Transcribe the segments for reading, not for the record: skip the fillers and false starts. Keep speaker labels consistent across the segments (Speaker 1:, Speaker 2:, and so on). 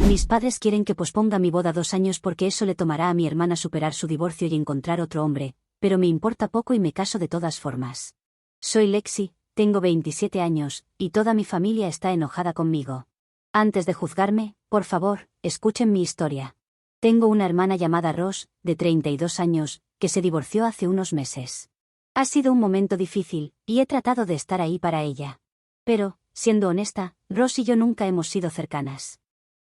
Speaker 1: Mis padres quieren que posponga mi boda 2 años porque eso le tomará a mi hermana superar su divorcio y encontrar otro hombre, pero me importa poco y me caso de todas formas. Soy Lexi, tengo 27 años, y toda mi familia está enojada conmigo. Antes de juzgarme, por favor, escuchen mi historia. Tengo una hermana llamada Ross, de 32 años, que se divorció hace unos meses. Ha sido un momento difícil, y he tratado de estar ahí para ella. Pero, siendo honesta, Ross y yo nunca hemos sido cercanas.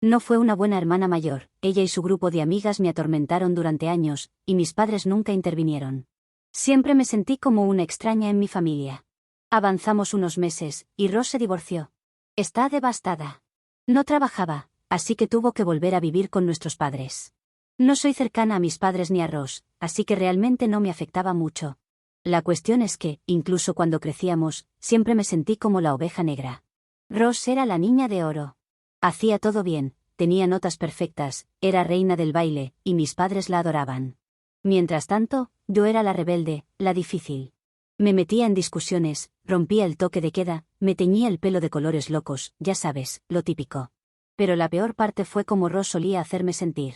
Speaker 1: No fue una buena hermana mayor, ella y su grupo de amigas me atormentaron durante años, y mis padres nunca intervinieron. Siempre me sentí como una extraña en mi familia. Avanzamos unos meses, y Ross se divorció. Está devastada. No trabajaba, así que tuvo que volver a vivir con nuestros padres. No soy cercana a mis padres ni a Ross, así que realmente no me afectaba mucho. La cuestión es que, incluso cuando crecíamos, siempre me sentí como la oveja negra. Ross era la niña de oro. Hacía todo bien, tenía notas perfectas, era reina del baile, y mis padres la adoraban. Mientras tanto, yo era la rebelde, la difícil. Me metía en discusiones, rompía el toque de queda, me teñía el pelo de colores locos, ya sabes, lo típico. Pero la peor parte fue cómo Ross solía hacerme sentir.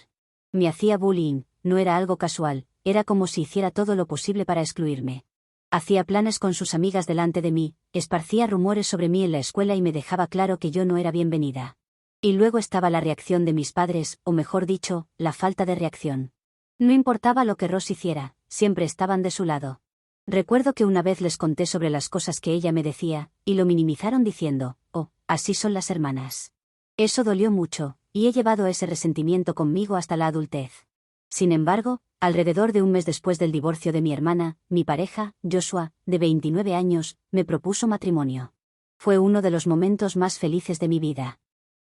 Speaker 1: Me hacía bullying, no era algo casual, era como si hiciera todo lo posible para excluirme. Hacía planes con sus amigas delante de mí, esparcía rumores sobre mí en la escuela y me dejaba claro que yo no era bienvenida. Y luego estaba la reacción de mis padres, o mejor dicho, la falta de reacción. No importaba lo que Ross hiciera, siempre estaban de su lado. Recuerdo que una vez les conté sobre las cosas que ella me decía, y lo minimizaron diciendo, oh, así son las hermanas. Eso dolió mucho, y he llevado ese resentimiento conmigo hasta la adultez. Sin embargo, alrededor de un mes después del divorcio de mi hermana, mi pareja, Joshua, de 29 años, me propuso matrimonio. Fue uno de los momentos más felices de mi vida.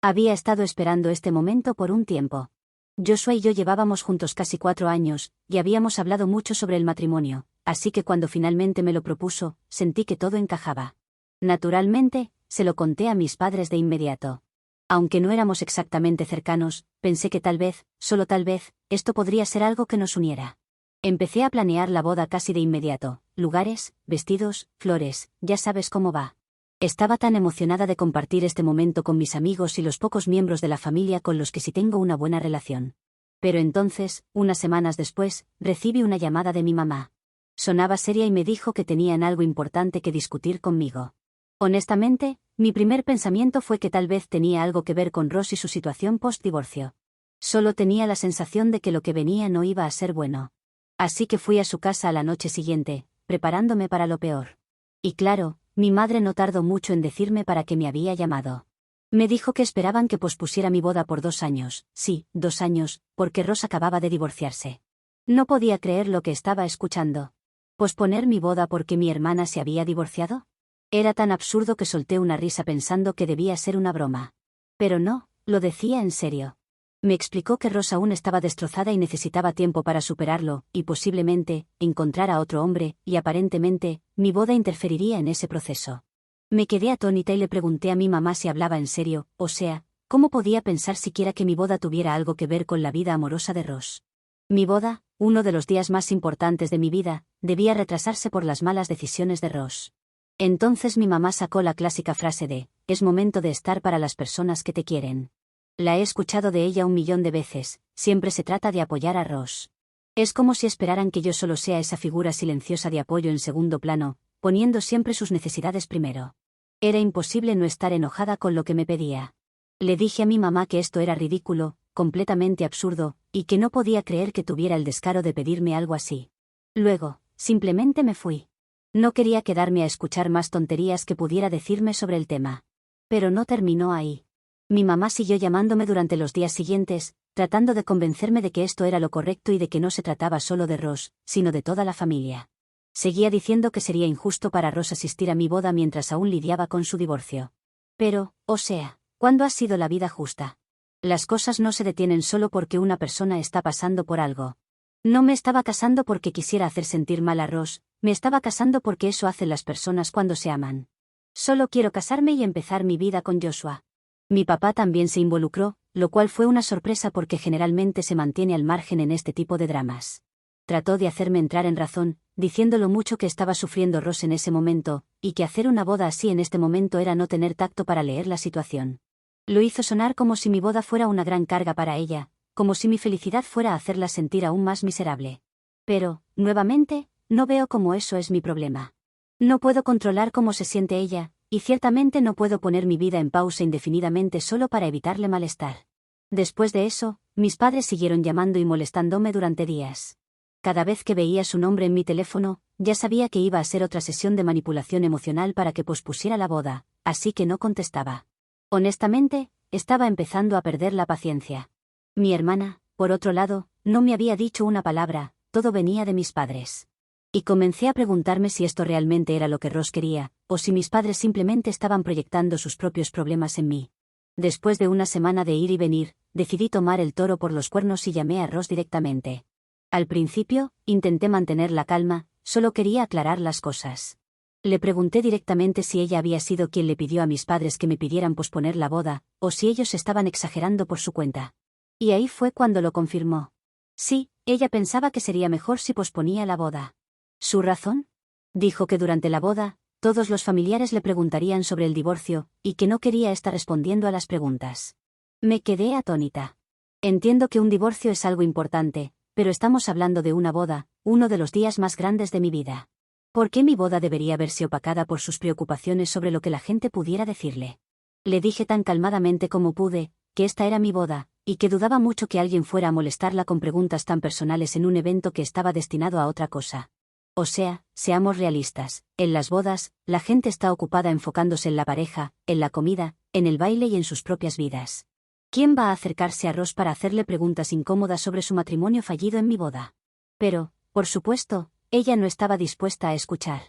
Speaker 1: Había estado esperando este momento por un tiempo. Joshua y yo llevábamos juntos casi 4 años, y habíamos hablado mucho sobre el matrimonio, así que cuando finalmente me lo propuso, sentí que todo encajaba. Naturalmente, se lo conté a mis padres de inmediato. Aunque no éramos exactamente cercanos, pensé que tal vez, solo tal vez, esto podría ser algo que nos uniera. Empecé a planear la boda casi de inmediato, lugares, vestidos, flores, ya sabes cómo va. Estaba tan emocionada de compartir este momento con mis amigos y los pocos miembros de la familia con los que sí tengo una buena relación. Pero entonces, unas semanas después, recibí una llamada de mi mamá. Sonaba seria y me dijo que tenían algo importante que discutir conmigo. Honestamente, mi primer pensamiento fue que tal vez tenía algo que ver con Ross y su situación post-divorcio. Solo tenía la sensación de que lo que venía no iba a ser bueno. Así que fui a su casa a la noche siguiente, preparándome para lo peor. Y claro, mi madre no tardó mucho en decirme para qué me había llamado. Me dijo que esperaban que pospusiera mi boda por 2 años, sí, 2 años, porque Ross acababa de divorciarse. No podía creer lo que estaba escuchando. ¿Posponer mi boda porque mi hermana se había divorciado? Era tan absurdo que solté una risa pensando que debía ser una broma. Pero no, lo decía en serio. Me explicó que Ross aún estaba destrozada y necesitaba tiempo para superarlo, y posiblemente, encontrar a otro hombre, y aparentemente, mi boda interferiría en ese proceso. Me quedé atónita y le pregunté a mi mamá si hablaba en serio, o sea, ¿cómo podía pensar siquiera que mi boda tuviera algo que ver con la vida amorosa de Ross? Mi boda, uno de los días más importantes de mi vida, debía retrasarse por las malas decisiones de Ross. Entonces mi mamá sacó la clásica frase de, es momento de estar para las personas que te quieren. La he escuchado de ella 1.000.000 de veces, siempre se trata de apoyar a Ross. Es como si esperaran que yo solo sea esa figura silenciosa de apoyo en segundo plano, poniendo siempre sus necesidades primero. Era imposible no estar enojada con lo que me pedía. Le dije a mi mamá que esto era ridículo, completamente absurdo, y que no podía creer que tuviera el descaro de pedirme algo así. Luego, simplemente me fui. No quería quedarme a escuchar más tonterías que pudiera decirme sobre el tema. Pero no terminó ahí. Mi mamá siguió llamándome durante los días siguientes, tratando de convencerme de que esto era lo correcto y de que no se trataba solo de Ross, sino de toda la familia. Seguía diciendo que sería injusto para Ross asistir a mi boda mientras aún lidiaba con su divorcio. Pero, o sea, ¿cuándo ha sido la vida justa? Las cosas no se detienen solo porque una persona está pasando por algo. No me estaba casando porque quisiera hacer sentir mal a Ross, me estaba casando porque eso hacen las personas cuando se aman. Solo quiero casarme y empezar mi vida con Joshua. Mi papá también se involucró, lo cual fue una sorpresa porque generalmente se mantiene al margen en este tipo de dramas. Trató de hacerme entrar en razón, diciendo lo mucho que estaba sufriendo Ross en ese momento, y que hacer una boda así en este momento era no tener tacto para leer la situación. Lo hizo sonar como si mi boda fuera una gran carga para ella, como si mi felicidad fuera a hacerla sentir aún más miserable. Pero, nuevamente, no veo cómo eso es mi problema. No puedo controlar cómo se siente ella, y ciertamente no puedo poner mi vida en pausa indefinidamente solo para evitarle malestar. Después de eso, mis padres siguieron llamando y molestándome durante días. Cada vez que veía su nombre en mi teléfono, ya sabía que iba a ser otra sesión de manipulación emocional para que pospusiera la boda, así que no contestaba. Honestamente, estaba empezando a perder la paciencia. Mi hermana, por otro lado, no me había dicho una palabra, todo venía de mis padres. Y comencé a preguntarme si esto realmente era lo que Ross quería, o si mis padres simplemente estaban proyectando sus propios problemas en mí. Después de una semana de ir y venir, decidí tomar el toro por los cuernos y llamé a Ross directamente. Al principio, intenté mantener la calma, solo quería aclarar las cosas. Le pregunté directamente si ella había sido quien le pidió a mis padres que me pidieran posponer la boda, o si ellos estaban exagerando por su cuenta. Y ahí fue cuando lo confirmó. Sí, ella pensaba que sería mejor si posponía la boda. ¿Su razón? Dijo que durante la boda, todos los familiares le preguntarían sobre el divorcio, y que no quería estar respondiendo a las preguntas. Me quedé atónita. Entiendo que un divorcio es algo importante, pero estamos hablando de una boda, uno de los días más grandes de mi vida. ¿Por qué mi boda debería verse opacada por sus preocupaciones sobre lo que la gente pudiera decirle? Le dije tan calmadamente como pude, que esta era mi boda, y que dudaba mucho que alguien fuera a molestarla con preguntas tan personales en un evento que estaba destinado a otra cosa. O sea, seamos realistas, en las bodas, la gente está ocupada enfocándose en la pareja, en la comida, en el baile y en sus propias vidas. ¿Quién va a acercarse a Ross para hacerle preguntas incómodas sobre su matrimonio fallido en mi boda? Pero, por supuesto, ella no estaba dispuesta a escuchar.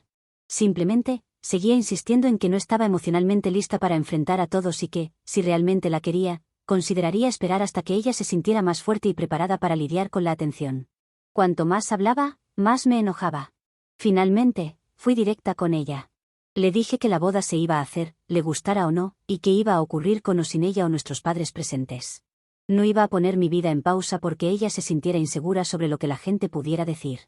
Speaker 1: Simplemente, seguía insistiendo en que no estaba emocionalmente lista para enfrentar a todos y que, si realmente la quería, consideraría esperar hasta que ella se sintiera más fuerte y preparada para lidiar con la atención. Cuanto más hablaba, más me enojaba. Finalmente, fui directa con ella. Le dije que la boda se iba a hacer, le gustara o no, y que iba a ocurrir con o sin ella o nuestros padres presentes. No iba a poner mi vida en pausa porque ella se sintiera insegura sobre lo que la gente pudiera decir.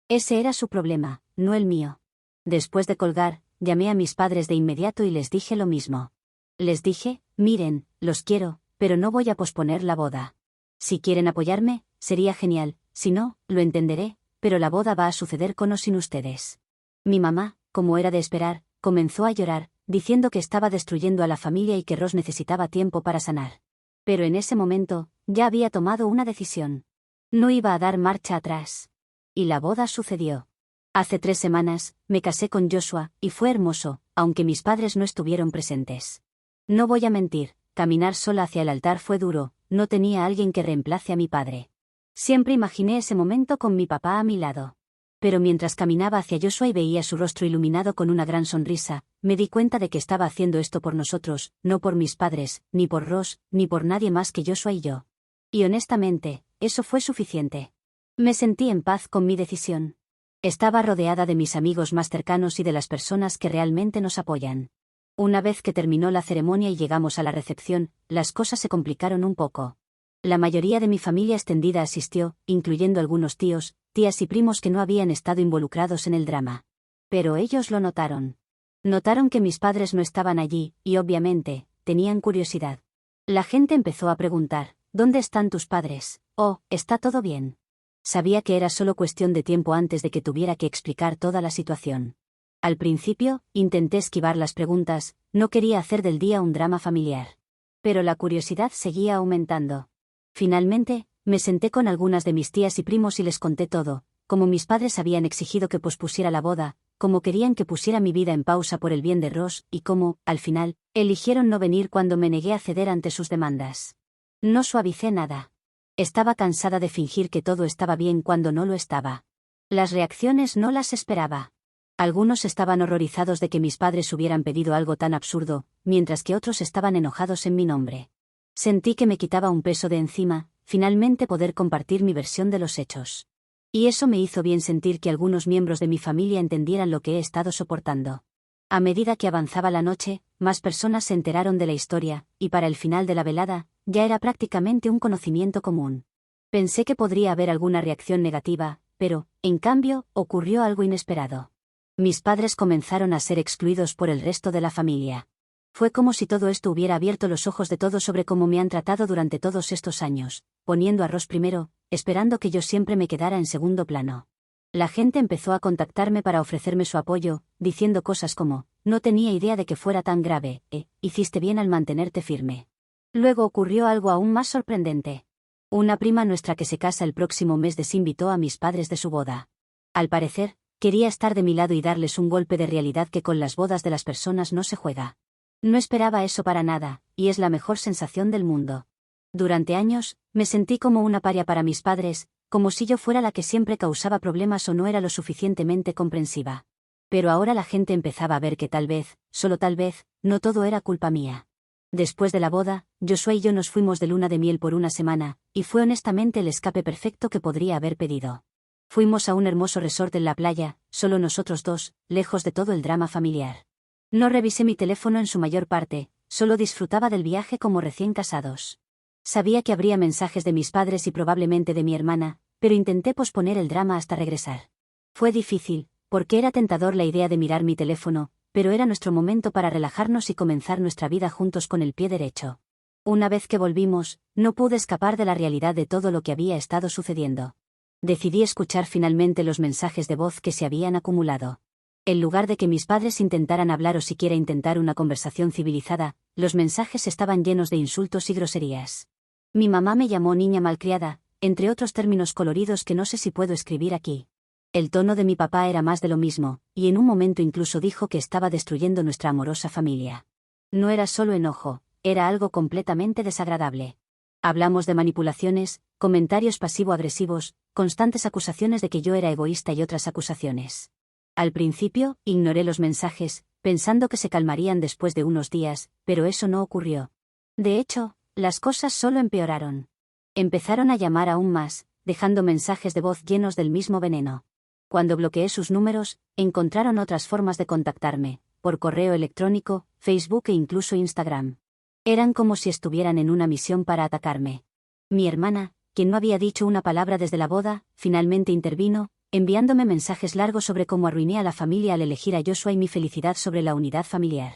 Speaker 1: Ese era su problema, no el mío. Después de colgar, llamé a mis padres de inmediato y les dije lo mismo. Les dije, miren, los quiero, pero no voy a posponer la boda. Si quieren apoyarme, sería genial, si no, lo entenderé, pero la boda va a suceder con o sin ustedes. Mi mamá, como era de esperar, comenzó a llorar, diciendo que estaba destruyendo a la familia y que Ross necesitaba tiempo para sanar. Pero en ese momento, ya había tomado una decisión. No iba a dar marcha atrás. Y la boda sucedió. Hace 3 semanas, me casé con Joshua, y fue hermoso, aunque mis padres no estuvieron presentes. No voy a mentir, caminar sola hacia el altar fue duro, no tenía a alguien que reemplace a mi padre. Siempre imaginé ese momento con mi papá a mi lado. Pero mientras caminaba hacia Joshua y veía su rostro iluminado con una gran sonrisa, me di cuenta de que estaba haciendo esto por nosotros, no por mis padres, ni por Ross, ni por nadie más que Joshua y yo. Y honestamente, eso fue suficiente. Me sentí en paz con mi decisión. Estaba rodeada de mis amigos más cercanos y de las personas que realmente nos apoyan. Una vez que terminó la ceremonia y llegamos a la recepción, las cosas se complicaron un poco. La mayoría de mi familia extendida asistió, incluyendo algunos tíos, tías y primos que no habían estado involucrados en el drama. Pero ellos lo notaron. Notaron que mis padres no estaban allí, y obviamente, tenían curiosidad. La gente empezó a preguntar, ¿dónde están tus padres? Oh, ¿está todo bien? Sabía que era solo cuestión de tiempo antes de que tuviera que explicar toda la situación. Al principio, intenté esquivar las preguntas, no quería hacer del día un drama familiar. Pero la curiosidad seguía aumentando. Finalmente, me senté con algunas de mis tías y primos y les conté todo, cómo mis padres habían exigido que pospusiera la boda, cómo querían que pusiera mi vida en pausa por el bien de Ross, y cómo, al final, eligieron no venir cuando me negué a ceder ante sus demandas. No suavicé nada. Estaba cansada de fingir que todo estaba bien cuando no lo estaba. Las reacciones no las esperaba. Algunos estaban horrorizados de que mis padres hubieran pedido algo tan absurdo, mientras que otros estaban enojados en mi nombre. Sentí que me quitaba un peso de encima, finalmente poder compartir mi versión de los hechos. Y eso me hizo bien sentir que algunos miembros de mi familia entendieran lo que he estado soportando. A medida que avanzaba la noche, más personas se enteraron de la historia, y para el final de la velada, ya era prácticamente un conocimiento común. Pensé que podría haber alguna reacción negativa, pero, en cambio, ocurrió algo inesperado. Mis padres comenzaron a ser excluidos por el resto de la familia. Fue como si todo esto hubiera abierto los ojos de todos sobre cómo me han tratado durante todos estos años, poniendo a Ross primero, esperando que yo siempre me quedara en segundo plano. La gente empezó a contactarme para ofrecerme su apoyo, diciendo cosas como, no tenía idea de que fuera tan grave, hiciste bien al mantenerte firme. Luego ocurrió algo aún más sorprendente. Una prima nuestra que se casa el próximo mes desinvitó a mis padres de su boda. Al parecer, quería estar de mi lado y darles un golpe de realidad que con las bodas de las personas no se juega. No esperaba eso para nada, y es la mejor sensación del mundo. Durante años, me sentí como una paria para mis padres, como si yo fuera la que siempre causaba problemas o no era lo suficientemente comprensiva. Pero ahora la gente empezaba a ver que tal vez, solo tal vez, no todo era culpa mía. Después de la boda, Joshua y yo nos fuimos de luna de miel por una semana, y fue honestamente el escape perfecto que podría haber pedido. Fuimos a un hermoso resort en la playa, solo nosotros dos, lejos de todo el drama familiar. No revisé mi teléfono en su mayor parte, solo disfrutaba del viaje como recién casados. Sabía que habría mensajes de mis padres y probablemente de mi hermana, pero intenté posponer el drama hasta regresar. Fue difícil, porque era tentador la idea de mirar mi teléfono, pero era nuestro momento para relajarnos y comenzar nuestra vida juntos con el pie derecho. Una vez que volvimos, no pude escapar de la realidad de todo lo que había estado sucediendo. Decidí escuchar finalmente los mensajes de voz que se habían acumulado. En lugar de que mis padres intentaran hablar o siquiera intentar una conversación civilizada, los mensajes estaban llenos de insultos y groserías. Mi mamá me llamó niña malcriada, entre otros términos coloridos que no sé si puedo escribir aquí. El tono de mi papá era más de lo mismo, y en un momento incluso dijo que estaba destruyendo nuestra amorosa familia. No era solo enojo, era algo completamente desagradable. Hablamos de manipulaciones, comentarios pasivo-agresivos, constantes acusaciones de que yo era egoísta y otras acusaciones. Al principio, ignoré los mensajes, pensando que se calmarían después de unos días, pero eso no ocurrió. De hecho, las cosas solo empeoraron. Empezaron a llamar aún más, dejando mensajes de voz llenos del mismo veneno. Cuando bloqueé sus números, encontraron otras formas de contactarme, por correo electrónico, Facebook e incluso Instagram. Eran como si estuvieran en una misión para atacarme. Mi hermana, quien no había dicho una palabra desde la boda, finalmente intervino, enviándome mensajes largos sobre cómo arruiné a la familia al elegir a Joshua y mi felicidad sobre la unidad familiar.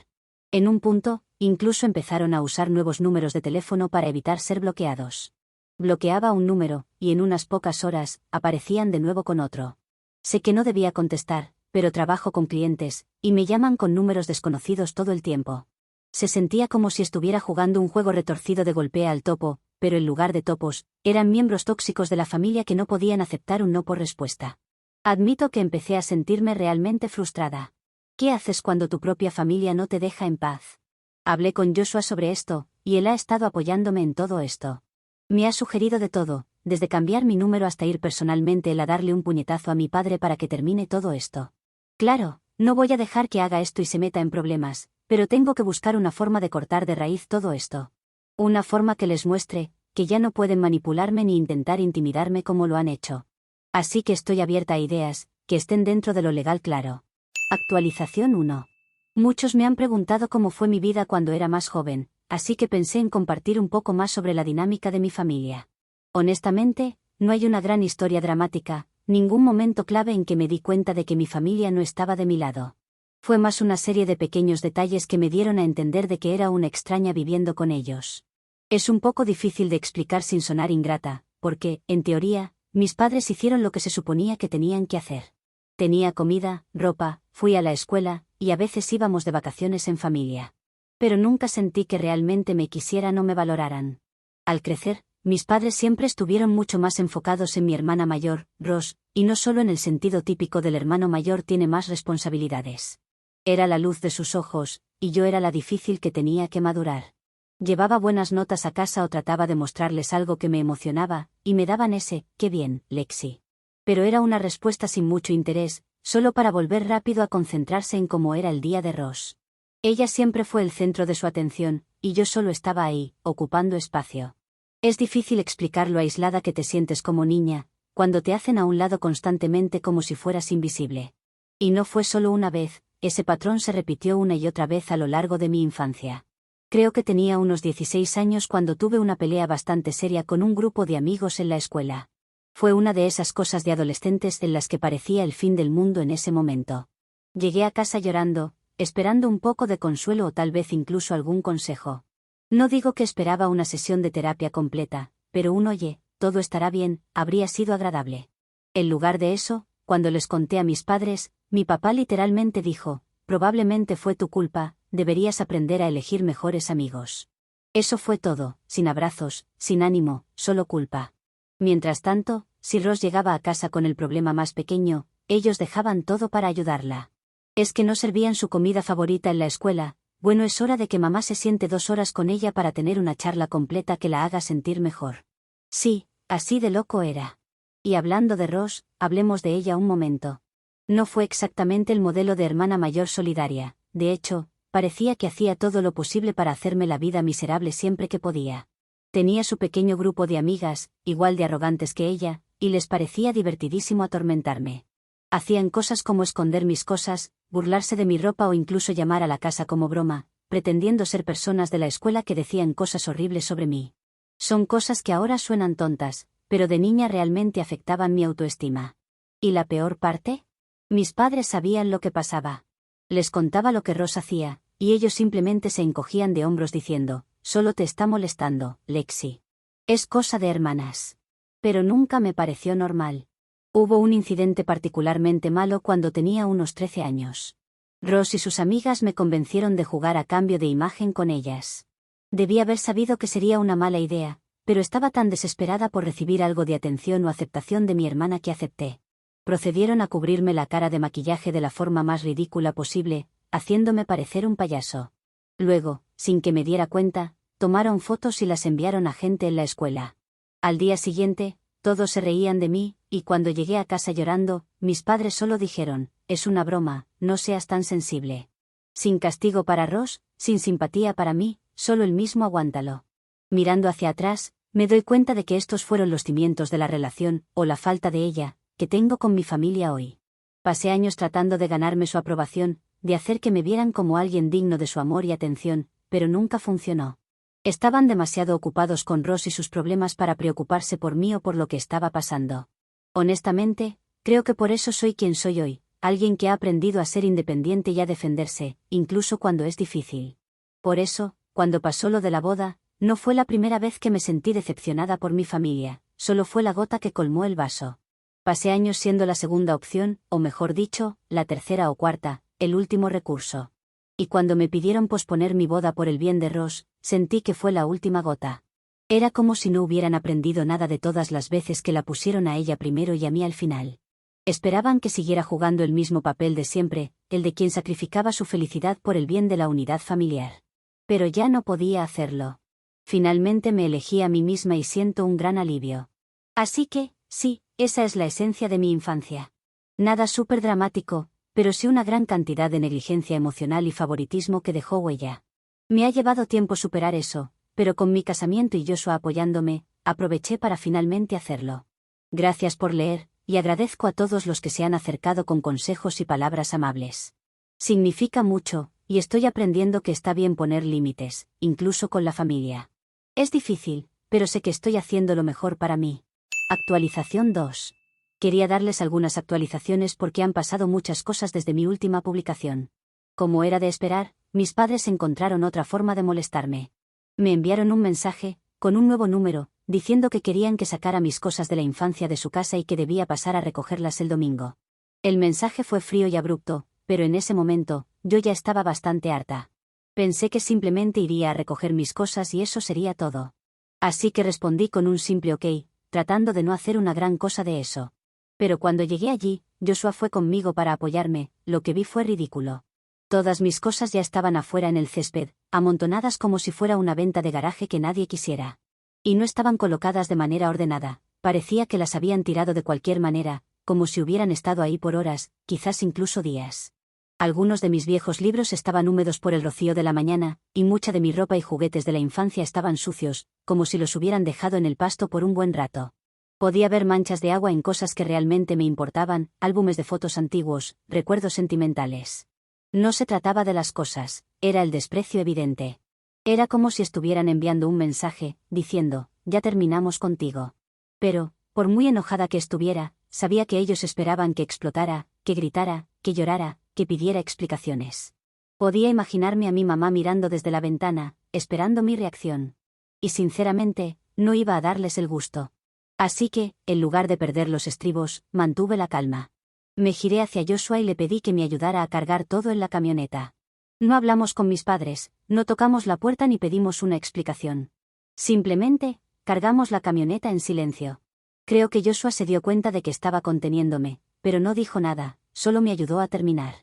Speaker 1: En un punto, incluso empezaron a usar nuevos números de teléfono para evitar ser bloqueados. Bloqueaba un número, y en unas pocas horas, aparecían de nuevo con otro. Sé que no debía contestar, pero trabajo con clientes, y me llaman con números desconocidos todo el tiempo. Se sentía como si estuviera jugando un juego retorcido de golpea al topo, pero en lugar de topos, eran miembros tóxicos de la familia que no podían aceptar un no por respuesta. Admito que empecé a sentirme realmente frustrada. ¿Qué haces cuando tu propia familia no te deja en paz? Hablé con Joshua sobre esto, y él ha estado apoyándome en todo esto. Me ha sugerido de todo, desde cambiar mi número hasta ir personalmente él a darle un puñetazo a mi padre para que termine todo esto. Claro, no voy a dejar que haga esto y se meta en problemas, pero tengo que buscar una forma de cortar de raíz todo esto. Una forma que les muestre, que ya no pueden manipularme ni intentar intimidarme como lo han hecho. Así que estoy abierta a ideas, que estén dentro de lo legal claro. Actualización 1. Muchos me han preguntado cómo fue mi vida cuando era más joven, así que pensé en compartir un poco más sobre la dinámica de mi familia. Honestamente, no hay una gran historia dramática, ningún momento clave en que me di cuenta de que mi familia no estaba de mi lado. Fue más una serie de pequeños detalles que me dieron a entender de que era una extraña viviendo con ellos. Es un poco difícil de explicar sin sonar ingrata, porque, en teoría, mis padres hicieron lo que se suponía que tenían que hacer. Tenía comida, ropa, fui a la escuela, y a veces íbamos de vacaciones en familia. Pero nunca sentí que realmente me quisieran o me valoraran. Al crecer, mis padres siempre estuvieron mucho más enfocados en mi hermana mayor, Ross, y no solo en el sentido típico del hermano mayor tiene más responsabilidades. Era la luz de sus ojos, y yo era la difícil que tenía que madurar. Llevaba buenas notas a casa o trataba de mostrarles algo que me emocionaba, y me daban ese, qué bien, Lexi. Pero era una respuesta sin mucho interés, solo para volver rápido a concentrarse en cómo era el día de Ross. Ella siempre fue el centro de su atención, y yo solo estaba ahí, ocupando espacio. Es difícil explicar lo aislada que te sientes como niña, cuando te hacen a un lado constantemente como si fueras invisible. Y no fue solo una vez, ese patrón se repitió una y otra vez a lo largo de mi infancia. Creo que tenía unos 16 años cuando tuve una pelea bastante seria con un grupo de amigos en la escuela. Fue una de esas cosas de adolescentes en las que parecía el fin del mundo en ese momento. Llegué a casa llorando, esperando un poco de consuelo o tal vez incluso algún consejo. No digo que esperaba una sesión de terapia completa, pero un oye, todo estará bien, habría sido agradable. En lugar de eso, cuando les conté a mis padres, mi papá literalmente dijo, probablemente fue tu culpa, deberías aprender a elegir mejores amigos. Eso fue todo, sin abrazos, sin ánimo, solo culpa. Mientras tanto, si Ross llegaba a casa con el problema más pequeño, ellos dejaban todo para ayudarla. Es que no servían su comida favorita en la escuela, bueno, es hora de que mamá se siente 2 horas con ella para tener una charla completa que la haga sentir mejor. Sí, así de loco era. Y hablando de Ross, hablemos de ella un momento. No fue exactamente el modelo de hermana mayor solidaria, de hecho, parecía que hacía todo lo posible para hacerme la vida miserable siempre que podía. Tenía su pequeño grupo de amigas, igual de arrogantes que ella, y les parecía divertidísimo atormentarme. Hacían cosas como esconder mis cosas, burlarse de mi ropa o incluso llamar a la casa como broma, pretendiendo ser personas de la escuela que decían cosas horribles sobre mí. Son cosas que ahora suenan tontas, pero de niña realmente afectaban mi autoestima. ¿Y la peor parte? Mis padres sabían lo que pasaba. Les contaba lo que Ross hacía, y ellos simplemente se encogían de hombros diciendo, solo te está molestando, Lexi. Es cosa de hermanas. Pero nunca me pareció normal. Hubo un incidente particularmente malo cuando tenía unos 13 años. Ross y sus amigas me convencieron de jugar a cambio de imagen con ellas. Debí haber sabido que sería una mala idea, pero estaba tan desesperada por recibir algo de atención o aceptación de mi hermana que acepté. Procedieron a cubrirme la cara de maquillaje de la forma más ridícula posible, haciéndome parecer un payaso. Luego, sin que me diera cuenta, tomaron fotos y las enviaron a gente en la escuela. Al día siguiente, todos se reían de mí, y cuando llegué a casa llorando, mis padres solo dijeron, es una broma, no seas tan sensible. Sin castigo para Ross, sin simpatía para mí, solo el mismo aguántalo. Mirando hacia atrás, me doy cuenta de que estos fueron los cimientos de la relación, o la falta de ella, que tengo con mi familia hoy. Pasé años tratando de ganarme su aprobación, de hacer que me vieran como alguien digno de su amor y atención, pero nunca funcionó. Estaban demasiado ocupados con Ross y sus problemas para preocuparse por mí o por lo que estaba pasando. Honestamente, creo que por eso soy quien soy hoy, alguien que ha aprendido a ser independiente y a defenderse, incluso cuando es difícil. Por eso, cuando pasó lo de la boda, no fue la primera vez que me sentí decepcionada por mi familia, solo fue la gota que colmó el vaso. Pasé años siendo la segunda opción, o mejor dicho, la tercera o cuarta, el último recurso. Y cuando me pidieron posponer mi boda por el bien de Ross, sentí que fue la última gota. Era como si no hubieran aprendido nada de todas las veces que la pusieron a ella primero y a mí al final. Esperaban que siguiera jugando el mismo papel de siempre, el de quien sacrificaba su felicidad por el bien de la unidad familiar. Pero ya no podía hacerlo. Finalmente me elegí a mí misma y siento un gran alivio. Así que, sí, esa es la esencia de mi infancia. Nada súper dramático, pero sí una gran cantidad de negligencia emocional y favoritismo que dejó huella. Me ha llevado tiempo superar eso, pero con mi casamiento y Joshua apoyándome, aproveché para finalmente hacerlo. Gracias por leer, y agradezco a todos los que se han acercado con consejos y palabras amables. Significa mucho, y estoy aprendiendo que está bien poner límites, incluso con la familia. Es difícil, pero sé que estoy haciendo lo mejor para mí. Actualización 2. Quería darles algunas actualizaciones porque han pasado muchas cosas desde mi última publicación. Como era de esperar, mis padres encontraron otra forma de molestarme. Me enviaron un mensaje, con un nuevo número, diciendo que querían que sacara mis cosas de la infancia de su casa y que debía pasar a recogerlas el domingo. El mensaje fue frío y abrupto, pero en ese momento, yo ya estaba bastante harta. Pensé que simplemente iría a recoger mis cosas y eso sería todo. Así que respondí con un simple ok, tratando de no hacer una gran cosa de eso. Pero cuando llegué allí, Joshua fue conmigo para apoyarme, lo que vi fue ridículo. Todas mis cosas ya estaban afuera en el césped, amontonadas como si fuera una venta de garaje que nadie quisiera. Y no estaban colocadas de manera ordenada, parecía que las habían tirado de cualquier manera, como si hubieran estado ahí por horas, quizás incluso días. Algunos de mis viejos libros estaban húmedos por el rocío de la mañana, y mucha de mi ropa y juguetes de la infancia estaban sucios, como si los hubieran dejado en el pasto por un buen rato. Podía ver manchas de agua en cosas que realmente me importaban, álbumes de fotos antiguos, recuerdos sentimentales. No se trataba de las cosas, era el desprecio evidente. Era como si estuvieran enviando un mensaje, diciendo, ya terminamos contigo. Pero, por muy enojada que estuviera, sabía que ellos esperaban que explotara, que gritara, que llorara, que pidiera explicaciones. Podía imaginarme a mi mamá mirando desde la ventana, esperando mi reacción. Y sinceramente, no iba a darles el gusto. Así que, en lugar de perder los estribos, mantuve la calma. Me giré hacia Joshua y le pedí que me ayudara a cargar todo en la camioneta. No hablamos con mis padres, no tocamos la puerta ni pedimos una explicación. Simplemente, cargamos la camioneta en silencio. Creo que Joshua se dio cuenta de que estaba conteniéndome, pero no dijo nada, solo me ayudó a terminar.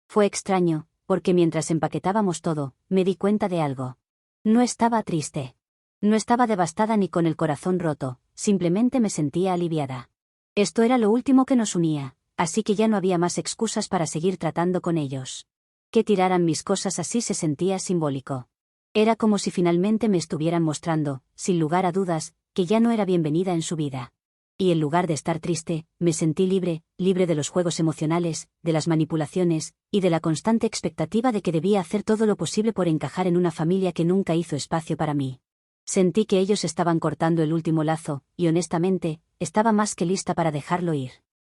Speaker 1: Fue extraño, porque mientras empaquetábamos todo, me di cuenta de algo. No estaba triste. No estaba devastada ni con el corazón roto, simplemente me sentía aliviada. Esto era lo último que nos unía, así que ya no había más excusas para seguir tratando con ellos. Que tiraran mis cosas así se sentía simbólico. Era como si finalmente me estuvieran mostrando, sin lugar a dudas, que ya no era bienvenida en su vida. Y en lugar de estar triste, me sentí libre, libre de los juegos emocionales, de las manipulaciones, y de la constante expectativa de que debía hacer todo lo posible por encajar en una familia que nunca hizo espacio para mí. Sentí que ellos estaban cortando el último lazo, y honestamente, estaba más que lista para dejarlo ir.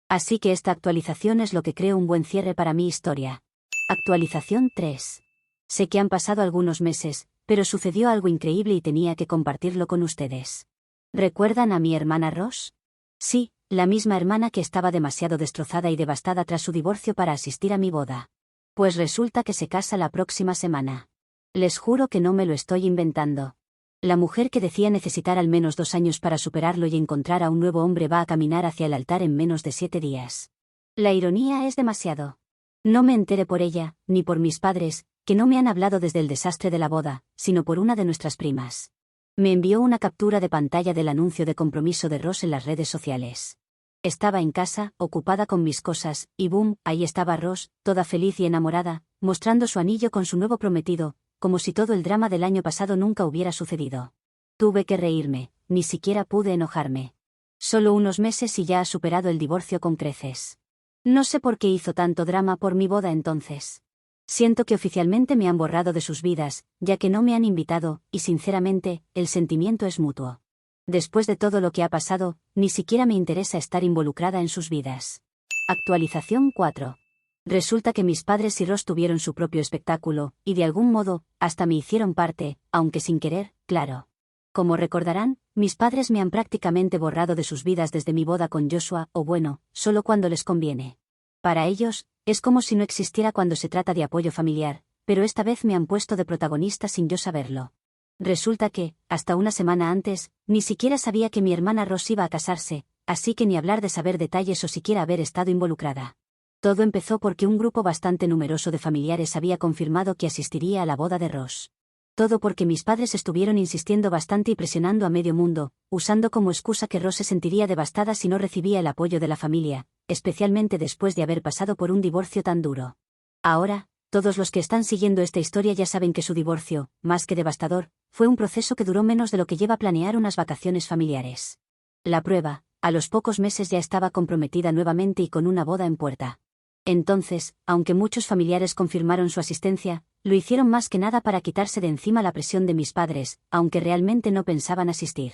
Speaker 1: Así que esta actualización es lo que creo un buen cierre para mi historia. Actualización 3. Sé que han pasado algunos meses, pero sucedió algo increíble y tenía que compartirlo con ustedes. ¿Recuerdan a mi hermana Ross? Sí, la misma hermana que estaba demasiado destrozada y devastada tras su divorcio para asistir a mi boda. Pues resulta que se casa la próxima semana. Les juro que no me lo estoy inventando. La mujer que decía necesitar al menos 2 años para superarlo y encontrar a un nuevo hombre va a caminar hacia el altar en menos de 7 días. La ironía es demasiado. No me enteré por ella, ni por mis padres, que no me han hablado desde el desastre de la boda, sino por una de nuestras primas. Me envió una captura de pantalla del anuncio de compromiso de Ross en las redes sociales. Estaba en casa, ocupada con mis cosas, y boom, ahí estaba Ross, toda feliz y enamorada, mostrando su anillo con su nuevo prometido, como si todo el drama del año pasado nunca hubiera sucedido. Tuve que reírme, ni siquiera pude enojarme. Solo unos meses y ya ha superado el divorcio con creces. No sé por qué hizo tanto drama por mi boda entonces. Siento que oficialmente me han borrado de sus vidas, ya que no me han invitado, y sinceramente, el sentimiento es mutuo. Después de todo lo que ha pasado, ni siquiera me interesa estar involucrada en sus vidas. Actualización 4. Resulta que mis padres y Ross tuvieron su propio espectáculo, y de algún modo, hasta me hicieron parte, aunque sin querer, claro. Como recordarán, mis padres me han prácticamente borrado de sus vidas desde mi boda con Joshua, o bueno, solo cuando les conviene. Para ellos, es como si no existiera cuando se trata de apoyo familiar, pero esta vez me han puesto de protagonista sin yo saberlo. Resulta que, hasta una semana antes, ni siquiera sabía que mi hermana Ross iba a casarse, así que ni hablar de saber detalles o siquiera haber estado involucrada. Todo empezó porque un grupo bastante numeroso de familiares había confirmado que asistiría a la boda de Ross. Todo porque mis padres estuvieron insistiendo bastante y presionando a medio mundo, usando como excusa que Ross se sentiría devastada si no recibía el apoyo de la familia, especialmente después de haber pasado por un divorcio tan duro. Ahora, todos los que están siguiendo esta historia ya saben que su divorcio, más que devastador, fue un proceso que duró menos de lo que lleva planear unas vacaciones familiares. La prueba, a los pocos meses ya estaba comprometida nuevamente y con una boda en puerta. Entonces, aunque muchos familiares confirmaron su asistencia, lo hicieron más que nada para quitarse de encima la presión de mis padres, aunque realmente no pensaban asistir.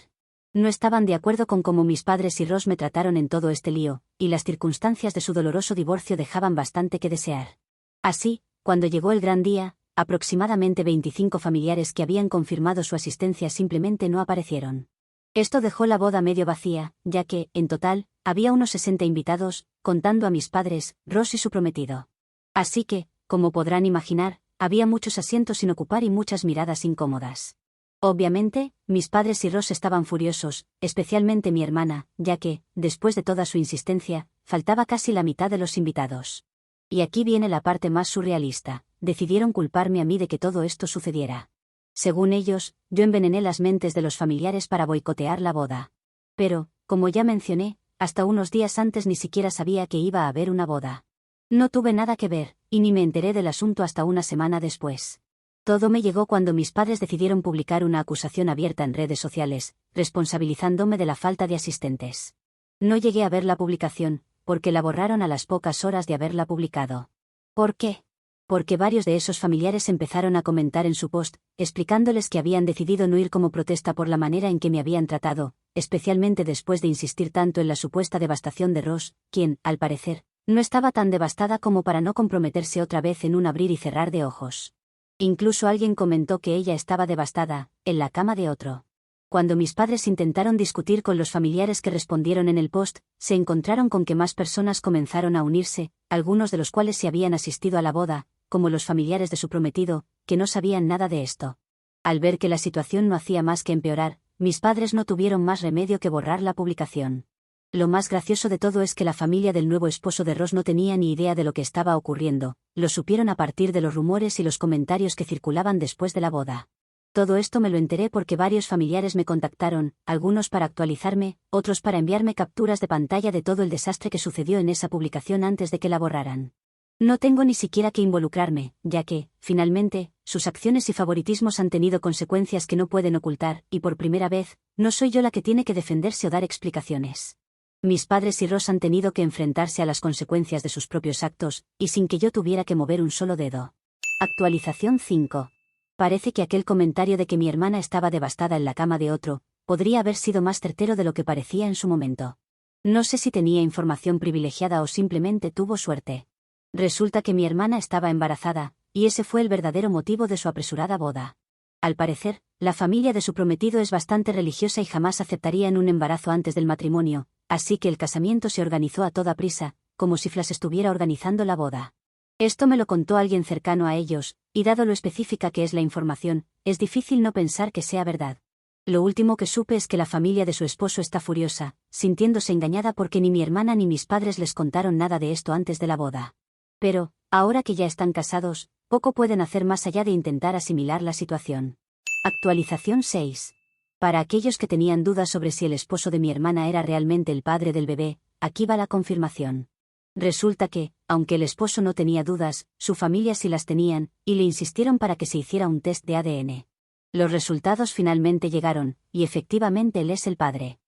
Speaker 1: No estaban de acuerdo con cómo mis padres y Ross me trataron en todo este lío, y las circunstancias de su doloroso divorcio dejaban bastante que desear. Así, cuando llegó el gran día, aproximadamente 25 familiares que habían confirmado su asistencia simplemente no aparecieron. Esto dejó la boda medio vacía, ya que, en total, había unos 60 invitados, contando a mis padres, Ross y su prometido. Así que, como podrán imaginar, había muchos asientos sin ocupar y muchas miradas incómodas. Obviamente, mis padres y Ross estaban furiosos, especialmente mi hermana, ya que, después de toda su insistencia, faltaba casi la mitad de los invitados. Y aquí viene la parte más surrealista, decidieron culparme a mí de que todo esto sucediera. Según ellos, yo envenené las mentes de los familiares para boicotear la boda. Pero, como ya mencioné, hasta unos días antes ni siquiera sabía que iba a haber una boda. No tuve nada que ver, y ni me enteré del asunto hasta una semana después. Todo me llegó cuando mis padres decidieron publicar una acusación abierta en redes sociales, responsabilizándome de la falta de asistentes. No llegué a ver la publicación, porque la borraron a las pocas horas de haberla publicado. ¿Por qué? Porque varios de esos familiares empezaron a comentar en su post, explicándoles que habían decidido no ir como protesta por la manera en que me habían tratado, especialmente después de insistir tanto en la supuesta devastación de Ross, quien, al parecer, No estaba tan devastada como para no comprometerse otra vez en un abrir y cerrar de ojos. Incluso alguien comentó que ella estaba devastada, en la cama de otro. Cuando mis padres intentaron discutir con los familiares que respondieron en el post, se encontraron con que más personas comenzaron a unirse, algunos de los cuales se habían asistido a la boda, como los familiares de su prometido, que no sabían nada de esto. Al ver que la situación no hacía más que empeorar, mis padres no tuvieron más remedio que borrar la publicación. Lo más gracioso de todo es que la familia del nuevo esposo de Ross no tenía ni idea de lo que estaba ocurriendo, lo supieron a partir de los rumores y los comentarios que circulaban después de la boda. Todo esto me lo enteré porque varios familiares me contactaron, algunos para actualizarme, otros para enviarme capturas de pantalla de todo el desastre que sucedió en esa publicación antes de que la borraran. No tengo ni siquiera que involucrarme, ya que, finalmente, sus acciones y favoritismos han tenido consecuencias que no pueden ocultar, y por primera vez, no soy yo la que tiene que defenderse o dar explicaciones. Mis padres y Ross han tenido que enfrentarse a las consecuencias de sus propios actos, y sin que yo tuviera que mover un solo dedo. Actualización 5. Parece que aquel comentario de que mi hermana estaba devastada en la cama de otro, podría haber sido más certero de lo que parecía en su momento. No sé si tenía información privilegiada o simplemente tuvo suerte. Resulta que mi hermana estaba embarazada, y ese fue el verdadero motivo de su apresurada boda. Al parecer, la familia de su prometido es bastante religiosa y jamás aceptarían un embarazo antes del matrimonio, así que el casamiento se organizó a toda prisa, como si Flash estuviera organizando la boda. Esto me lo contó alguien cercano a ellos, y dado lo específica que es la información, es difícil no pensar que sea verdad. Lo último que supe es que la familia de su esposo está furiosa, sintiéndose engañada porque ni mi hermana ni mis padres les contaron nada de esto antes de la boda. Pero, ahora que ya están casados, poco pueden hacer más allá de intentar asimilar la situación. Actualización 6. Para aquellos que tenían dudas sobre si el esposo de mi hermana era realmente el padre del bebé, aquí va la confirmación. Resulta que, aunque el esposo no tenía dudas, su familia sí las tenían, y le insistieron para que se hiciera un test de ADN. Los resultados finalmente llegaron, y efectivamente él es el padre.